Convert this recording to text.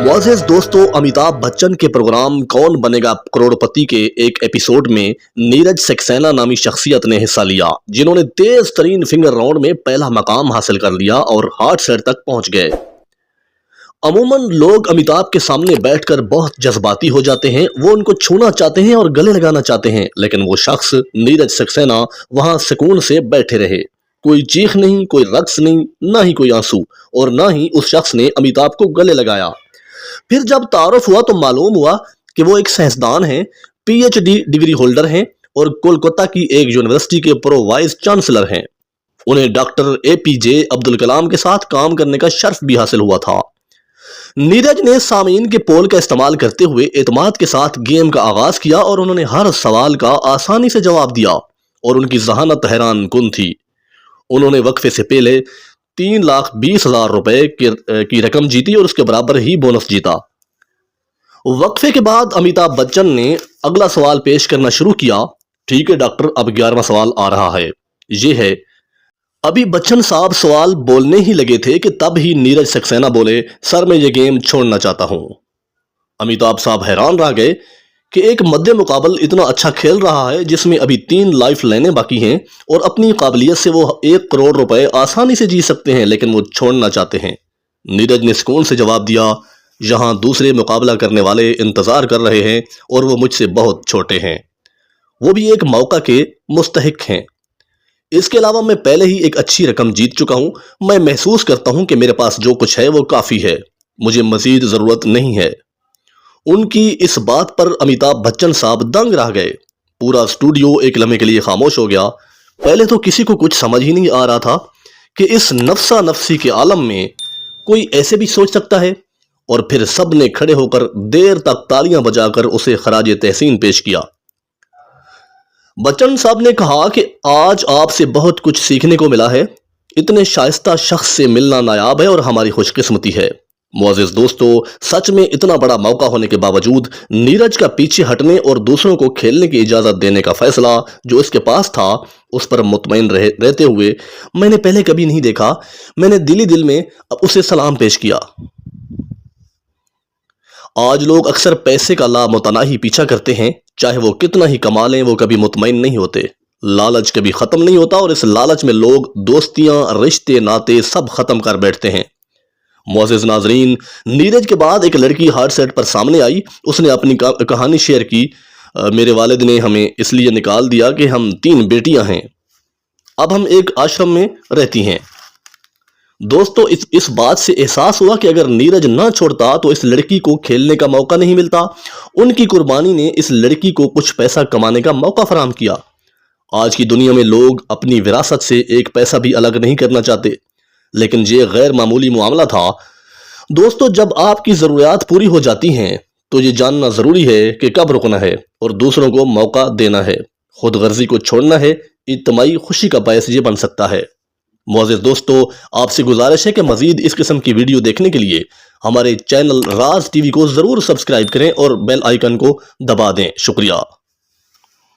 मुआज़िज़ दोस्तों, अमिताभ बच्चन के प्रोग्राम कौन बनेगा करोड़पति के एक एपिसोड में नीरज सक्सेना नामी शख्सियत ने हिस्सा लिया, जिन्होंने तेज तरीन फिंगर राउंड में पहला मकाम हासिल कर लिया और हार्ट सेट तक पहुंच गए। अमूमन लोग अमिताभ के सामने बैठकर बहुत जज्बाती हो जाते हैं, वो उनको छूना चाहते हैं और गले लगाना चाहते हैं, लेकिन वो शख्स नीरज सक्सेना वहां सुकून से बैठे रहे। कोई चीख नहीं, कोई रक्स नहीं, ना ही कोई आंसू, और ना ही उस शख्स ने अमिताभ को गले लगाया। फिर जब तारुफ हुआ तो मालूम हुआ कि वो एक साइंसदान हैं, पीएचडी डिग्री होल्डर हैं और कोलकाता की एक यूनिवर्सिटी के प्रो वाइस चांसलर हैं। उन्हें डॉक्टर एपीजे अब्दुल कलाम के साथ काम करने का शर्फ भी हासिल हुआ था। नीरज ने सामीन के पोल का इस्तेमाल करते हुए एतमाद के साथ गेम का आगाज किया और उन्होंने हर सवाल का आसानी से जवाब दिया और उनकी जहानत हैरान कुन थी। उन्होंने वक्फे से पहले 3,20,000 रुपए की रकम जीती और उसके बराबर ही बोनस जीता। वक्फे के बाद अमिताभ बच्चन ने अगला सवाल पेश करना शुरू किया। ठीक है डॉक्टर, अब 11वां सवाल आ रहा है। ये है, अभी बच्चन साहब सवाल बोलने ही लगे थे कि तब ही नीरज सक्सेना बोले, सर मैं ये गेम छोड़ना चाहता हूं। अमिताभ साहब हैरान रह गए कि एक मध्य मुकाबल इतना अच्छा खेल रहा है जिसमें अभी 3 लाइफ लाइनें बाकी हैं और अपनी काबिलियत से वो 1 करोड़ रुपए आसानी से जीत सकते हैं, लेकिन वो छोड़ना चाहते हैं। नीरज ने सुकून से जवाब दिया, यहाँ दूसरे मुकाबला करने वाले इंतजार कर रहे हैं और वो मुझसे बहुत छोटे हैं, वो भी एक मौका के मुस्तहिक हैं। इसके अलावा मैं पहले ही एक अच्छी रकम जीत चुका हूं। मैं महसूस करता हूं कि मेरे पास जो कुछ है वो काफी है, मुझे मजीद जरूरत नहीं है। उनकी इस बात पर अमिताभ बच्चन साहब दंग रह गए। पूरा स्टूडियो एक लम्हे के लिए खामोश हो गया। पहले तो किसी को कुछ समझ ही नहीं आ रहा था कि इस नफ्सा नफ्सी के आलम में कोई ऐसे भी सोच सकता है, और फिर सब ने खड़े होकर देर तक तालियां बजाकर उसे खराजे तहसीन पेश किया। बच्चन साहब ने कहा कि आज आपसे बहुत कुछ सीखने को मिला है। इतने शाइस्ता शख्स से मिलना नायाब है और हमारी खुशकिस्मती है। मुआज़िज़ दोस्तों, सच में इतना बड़ा मौका होने के बावजूद नीरज का पीछे हटने और दूसरों को खेलने की इजाज़त देने का फैसला जो इसके पास था, उस पर मुतमईन रहते हुए मैंने पहले कभी नहीं देखा। मैंने दिली दिल में उसे सलाम पेश किया। आज लोग अक्सर पैसे का लामुतनाही पीछा करते हैं, चाहे वो कितना ही कमा लें, वो कभी मुतमईन नहीं होते। लालच कभी ख़त्म नहीं होता और इस लालच में लोग दोस्तियां, रिश्ते, नाते सब ख़त्म कर बैठते हैं। मुअज़्ज़िज़ नाज़रीन, नीरज के बाद एक लड़की हार्ट सेट पर सामने आई। उसने अपनी कहानी शेयर की। मेरे वालिद ने हमें इसलिए निकाल दिया कि हम 3 बेटियां हैं, अब हम एक आश्रम में रहती हैं। दोस्तों, इस बात से एहसास हुआ कि अगर नीरज ना छोड़ता तो इस लड़की को खेलने का मौका नहीं मिलता। उनकी कुर्बानी ने इस लड़की को कुछ पैसा कमाने का मौका फराहम किया। आज की दुनिया में लोग अपनी विरासत से एक पैसा भी अलग नहीं करना चाहते, लेकिन ये गैर मामूली मामला था। दोस्तों, जब आपकी ज़रूरियात पूरी हो जाती हैं तो ये जानना ज़रूरी है कि कब रुकना है और दूसरों को मौका देना है। खुद गर्जी को छोड़ना है, इज्तिमाई खुशी का बायस ये बन सकता है। मुअज़्ज़िज़ दोस्तों, आपसे गुजारिश है कि मज़ीद इस किस्म की वीडियो देखने के लिए हमारे चैनल राज टीवी को ज़रूर सब्सक्राइब करें और बेल आइकन को दबा दें। शुक्रिया।